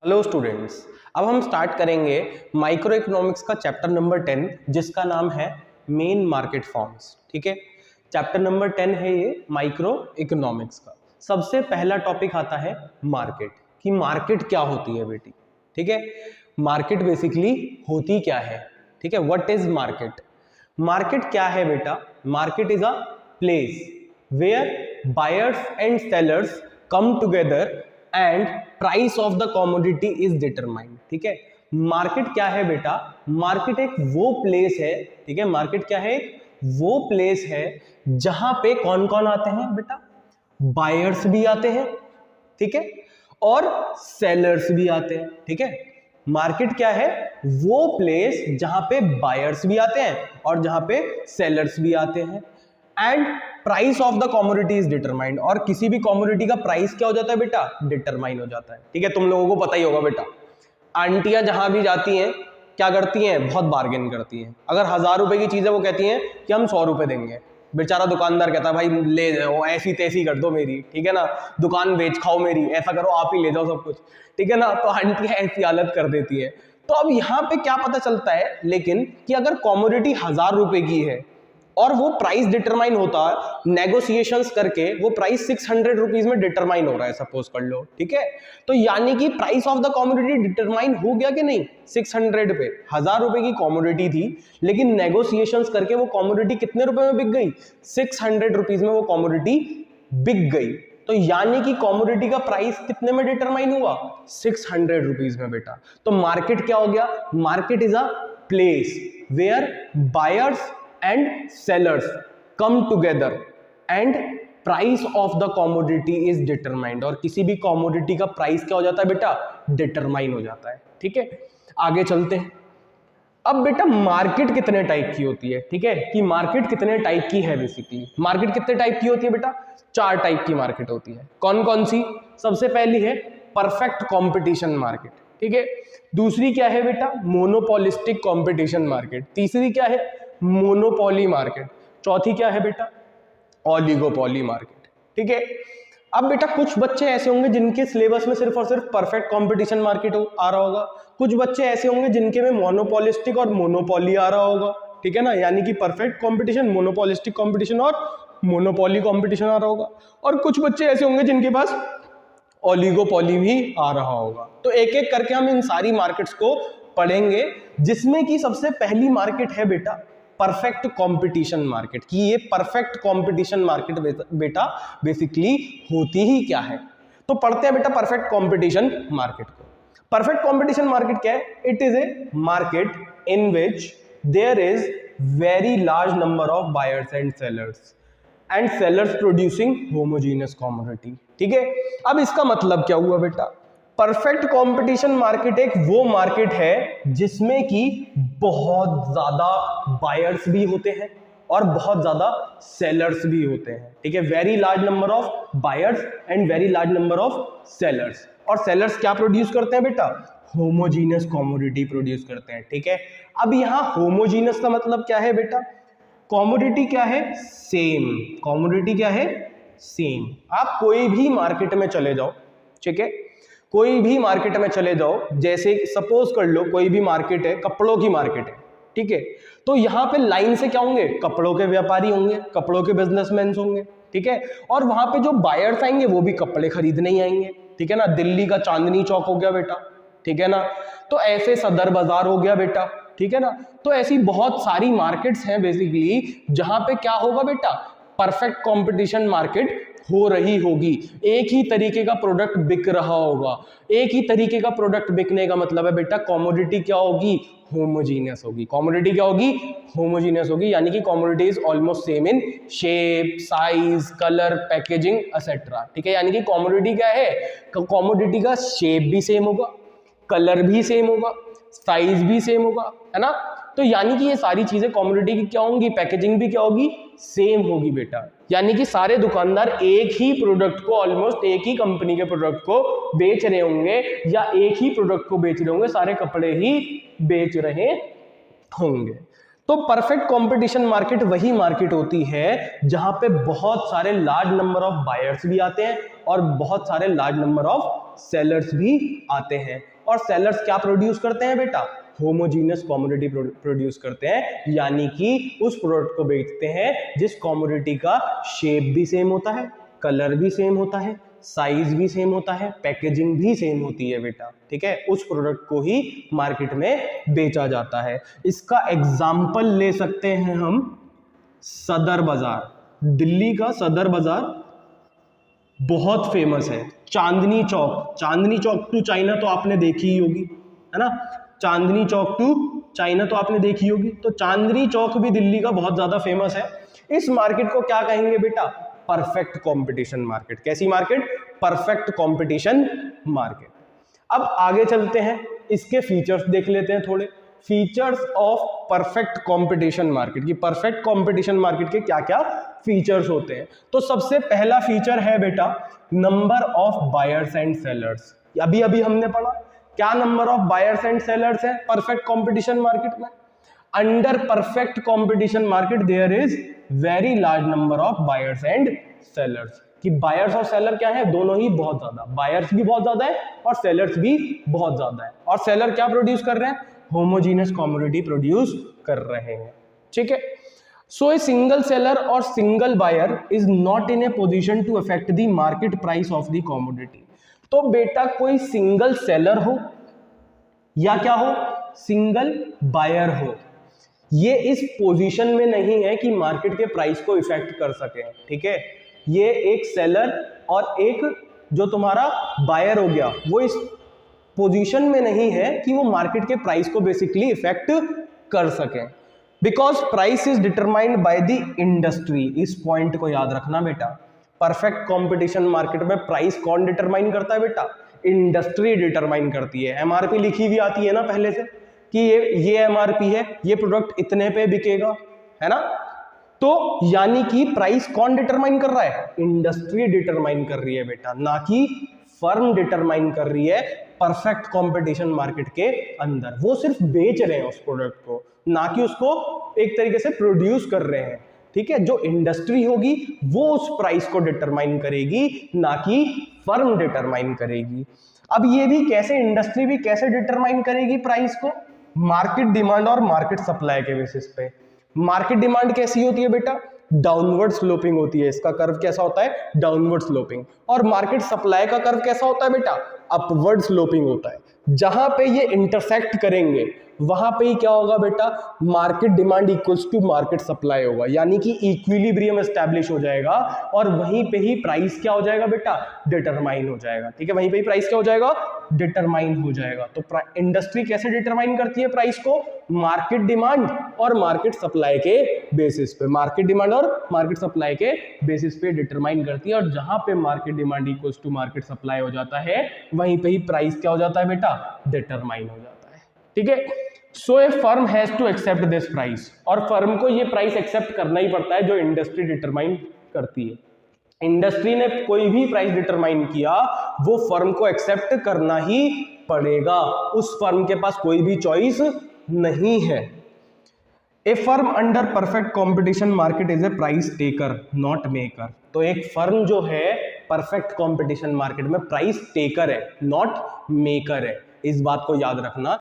Hello students, अब हम start करेंगे माइक्रो इकोनॉमिक्स का चैप्टर नंबर 10 जिसका नाम है मेन मार्केट फॉर्म्स। ठीक है, चैप्टर नंबर 10 है ये माइक्रो इकोनॉमिक्स का। सबसे पहला टॉपिक आता है मार्केट, कि मार्केट क्या होती है बेटी। ठीक है, मार्केट बेसिकली होती क्या है। ठीक है, व्हाट इज मार्केट। मार्केट क्या है बेटा। Market is a place where buyers and sellers come together and price of the commodity is determined. ठीक है, मार्केट क्या है बेटा। मार्केट एक वो प्लेस है, ठीक है, मार्केट क्या है, एक वो प्लेस है जहां पे कौन कौन आते हैं बेटा। बायर्स भी आते हैं, ठीक है, और सेलर्स भी आते हैं। ठीक है, मार्केट क्या है, वो प्लेस जहां पे बायर्स भी आते हैं और जहां पे सेलर्स भी आते हैं। And price of the commodity is determined, और किसी भी कॉमोडिटी का प्राइस क्या हो जाता है बेटा, डिटरमाइन हो जाता है। ठीक है, तुम लोगों को पता ही होगा बेटा, आंटियां जहां भी जाती हैं क्या करती हैं, बहुत बार्गेन करती हैं। अगर 1000 रुपए की चीज है वो कहती हैं कि हम 100 रुपए देंगे। बेचारा दुकानदार कहता है भाई ले जाओ, ऐसी तैसी कर दो मेरी, ठीक है ना, दुकान बेच खाओ मेरी, ऐसा करो आप ही ले जाओ सब कुछ, ठीक है ना। तो आंटियां ऐसी हालत कर देती है। तो अब यहाँ पे क्या पता चलता है लेकिन, कि अगर कॉमोडिटी 1000 रुपए की है और वो प्राइस डिटरमाइन होता है नेगोशिएशंस करके, वो प्राइस 600 रुपीज में डिटरमाइन हो रहा है, सपोज कर लो। ठीक है, तो यानी कि price of the commodity determine हो गया कि नहीं, 600 पे। 1000 रुपए की कॉमोडिटी थी लेकिन नेगोशिएशंस करके वो कॉमोडिटी कितने रुपए में बिक गई, 600 रुपीज में वो कॉमोडिटी बिक गई। तो यानी कि कॉमोडिटी का प्राइस कितने में डिटरमाइन हुआ, 600 रुपीज में बेटा। तो मार्केट क्या हो गया, market is a place where buyers and sellers come together and price of the commodity is determined, और किसी भी commodity का प्राइस क्या हो जाता है बेटा, डिटरमाइन हो जाता है। ठीक है, आगे चलते हैं। अब बेटा मार्केट कितने टाइप की होती है, ठीक है, कि मार्केट कितने टाइप की है। बेसिकली मार्केट कितने टाइप की होती है बेटा, 4 टाइप की मार्केट होती है। कौन कौन सी, सबसे पहली है परफेक्ट कंपटीशन मार्केट, ठीक है। दूसरी क्या है बेटा, मोनोपोलिस्टिक कंपटीशन मार्केट। तीसरी क्या है, मोनोपोली मार्केट। चौथी क्या है बेटा, ओलिगोपोली मार्केट। ठीक है, अब बेटा कुछ बच्चे ऐसे होंगे जिनके सिलेबस में सिर्फ और सिर्फ परफेक्ट कंपटीशन मार्केट आ रहा होगा, कुछ बच्चे ऐसे होंगे जिनके में मोनोपोलिस्टिक और मोनोपोली आ रहा होगा, ठीक है ना, यानी कि परफेक्ट कंपटीशन, मोनोपोलिस्टिक कंपटीशन और मोनोपोली कंपटीशन आ रहा होगा। और कुछ बच्चे ऐसे होंगे जिनके पास ओलिगोपोली भी आ रहा होगा। तो एक एक करके हम इन सारी मार्केट्स को पढ़ेंगे, जिसमें कि सबसे पहली मार्केट है बेटा परफेक्ट कंपटीशन मार्केट। कि ये परफेक्ट कंपटीशन मार्केट बेटा बेसिकली होती ही क्या है। तो पढ़ते हैं बेटा परफेक्ट कंपटीशन मार्केट को। परफेक्ट कंपटीशन मार्केट क्या है, it is a market in which there is very large number of buyers and sellers producing homogeneous commodity. ठीक है, अब इसका मतलब क्या हुआ बेटा, परफेक्ट कंपटीशन मार्केट एक वो मार्केट है जिसमें कि बहुत ज्यादा बायर्स भी होते हैं और बहुत ज्यादा सेलर्स भी होते हैं। ठीक है, very large number of buyers and very large number of sellers. और सेलर्स क्या प्रोड्यूस करते हैं बेटा, होमोजीनियस कमोडिटी प्रोड्यूस करते हैं। ठीक है, अब यहां होमोजीनियस का मतलब क्या है बेटा, कमोडिटी क्या है, सेम। कमोडिटी क्या है, सेम। आप कोई भी मार्केट में चले जाओ, ठीक है, कोई भी मार्केट में चले जाओ, जैसे सपोज कर लो कोई भी मार्केट है, कपड़ों की मार्केट है, ठीक है, तो यहां पे लाइन से क्या होंगे, कपड़ों के व्यापारी होंगे, कपड़ों के बिजनेसमैन होंगे, ठीक है, और वहां पे जो बायर्स आएंगे वो भी कपड़े खरीदने ही आएंगे। ठीक है ना, दिल्ली का चांदनी चौक हो गया बेटा, ठीक है ना, तो ऐसे सदर बाजार हो गया बेटा, ठीक है ना। तो ऐसी बहुत सारी मार्केट्स हैं बेसिकली जहां पे क्या होगा बेटा, परफेक्ट कंपटीशन मार्केट हो रही होगी। एक ही तरीके का प्रोडक्ट बिक रहा होगा। एक ही तरीके का प्रोडक्ट बिकने का मतलब है बेटा कमोडिटी क्या होगी, होमोजीनियस होगी। कमोडिटी क्या होगी, होमोजीनियस होगी, यानी कि commodity is almost same in shape, size, colour, packaging etcetera. ठीक है, यानी कि कमोडिटी क्या है, कमोडिटी का शेप भी सेम होगा, कलर भी सेम होगा, साइज भी सेम होगा, है ना। तो यानी कि ये सारी चीजें कमोडिटी की क्या होंगी, पैकेजिंग भी क्या होगी, सेम होगी बेटा। यानी कि सारे दुकानदार एक ही प्रोडक्ट को, ऑलमोस्ट एक ही कंपनी के प्रोडक्ट को बेच रहे होंगे, या एक ही प्रोडक्ट को बेच रहे होंगे, सारे कपड़े ही बेच रहे होंगे। तो परफेक्ट कंपटीशन मार्केट वही मार्केट होती है जहां पे बहुत सारे लार्ज नंबर ऑफ बायर्स भी आते हैं और बहुत सारे लार्ज नंबर ऑफ सेलर्स भी आते हैं। और सेलर्स क्या प्रोड्यूस करते हैं बेटा? होमोजीनियस कमोडिटी प्रोड्यूस करते हैं, यानी कि उस प्रोडक्ट को बेचते हैं जिस कमोडिटी का शेप भी सेम होता है, कलर भी सेम होता है, साइज भी सेम होता है, पैकेजिंग भी सेम होती है बेटा, ठीक है। उस प्रोडक्ट को ही मार्केट में बेचा जाता है। इसका एग्जाम्पल ले सकते हैं हम सदर बाजार। दिल्ली का सदर बाजार बहुत फेमस है। चांदनी चौक, चांदनी चौक टू चाइना तो आपने देखी ही होगी, है ना। चांदनी चौक टू चाइना तो आपने देखी होगी, तो चांदनी चौक भी दिल्ली का बहुत ज्यादा फेमस है। इस मार्केट को क्या कहेंगे बेटा? Perfect competition market. कैसी मार्केट? Perfect competition market. अब आगे चलते हैं, इसके फीचर्स देख लेते हैं थोड़े। Features of perfect competition market की परफेक्ट कंपटीशन मार्केट के क्या क्या फीचर्स होते हैं। तो सबसे पहला फीचर है बेटा number of buyers and sellers. अभी अभी हमने पढ़ा क्या number of buyers and sellers है परफेक्ट कंपटीशन मार्केट में। Under perfect competition market there is very large number of buyers and sellers. कि बायर्स और सेलर क्या है? दोनों ही बहुत ज्यादा, बायर्स भी बहुत ज्यादा है और सेलर्स भी बहुत ज्यादा है। और सेलर क्या प्रोड्यूस कर रहे हैं? होमोजीनियस कमोडिटी प्रोड्यूस कर रहे हैं, ठीक है। सो ए सिंगल सेलर और single buyer is not in a position to affect the market price of the commodity. तो बेटा कोई सिंगल सेलर हो या क्या हो, सिंगल बायर हो, ये इस पोजीशन में नहीं है कि मार्केट के प्राइस को इफेक्ट कर सके, ठीक है। ये एक सेलर और एक जो तुम्हारा बायर हो गया, वो इस पोजीशन में नहीं है कि वो मार्केट के प्राइस को बेसिकली इफेक्ट कर सके, because price is determined by the industry. इस पॉइंट को याद रखना बेटा। परफेक्ट कंपटीशन मार्केट में प्राइस कौन डिटरमाइन करता है बेटा? इंडस्ट्री डिटरमाइन करती है। एमआरपी लिखी हुई आती है ना पहले से कि ये एमआरपी है, ये प्रोडक्ट इतने पे बिकेगा, है ना। तो यानी कि प्राइस कौन डिटरमाइन कर रहा है? इंडस्ट्री डिटरमाइन कर रही है बेटा, ना कि फर्म डिटरमाइन कर रही है। परफेक्ट कंपटीशन मार्केट के अंदर वो सिर्फ बेच रहे हैं उस प्रोडक्ट को, ना कि उसको एक तरीके से प्रोड्यूस कर रहे हैं, ठीक है। जो इंडस्ट्री होगी वो उस प्राइस को डिटरमाइन करेगी, ना कि फर्म डिटरमाइन करेगी। अब ये भी कैसे, इंडस्ट्री भी कैसे डिटरमाइन करेगी प्राइस को? मार्केट डिमांड और मार्केट सप्लाई के बेसिस पे। मार्केट डिमांड कैसी होती है बेटा? डाउनवर्ड स्लोपिंग होती है। इसका कर्व कैसा होता है? Downward sloping. और मार्केट सप्लाई का कर्व कैसा होता है बेटा? अपवर्ड स्लोपिंग होता है। जहां पे ये इंटरसेक्ट करेंगे वहां पे ही क्या होगा बेटा? Market demand equals to market supply होगा, यानी कि इक्विलिब्रियम एस्टैब्लिश हो जाएगा और वहीं पे ही प्राइस क्या हो जाएगा बेटा? डिटरमाइन हो जाएगा, ठीक है। वहीं पे ही प्राइस क्या हो जाएगा? डिटरमाइन हो जाएगा। तो इंडस्ट्री कैसे डिटरमाइन करती है प्राइस को? मार्केट डिमांड और मार्केट सप्लाई के बेसिस पे। मार्केट डिमांड और मार्केट सप्लाई के बेसिस पे डिटरमाइन करती है, और जहां पे market demand equals to market supply हो जाता है वहीं पे ही प्राइस क्या हो जाता है बेटा? डिटरमाइन हो जाता है, ठीक है। So a firm has to accept this price, और फर्म को ये प्राइस एक्सेप्ट करना ही पड़ता है जो इंडस्ट्री डिटरमाइन करती है। इंडस्ट्री ने कोई भी प्राइस डिटरमाइन किया वो फर्म को एक्सेप्ट करना ही पड़ेगा, उस फर्म के पास कोई भी चॉइस नहीं है। A firm under perfect competition market is a price taker not maker. तो एक फर्म जो है परफेक्ट कंपटीशन मार्केट में प्राइस टेकर है, नॉट मेकर है। इस बात को याद रखना।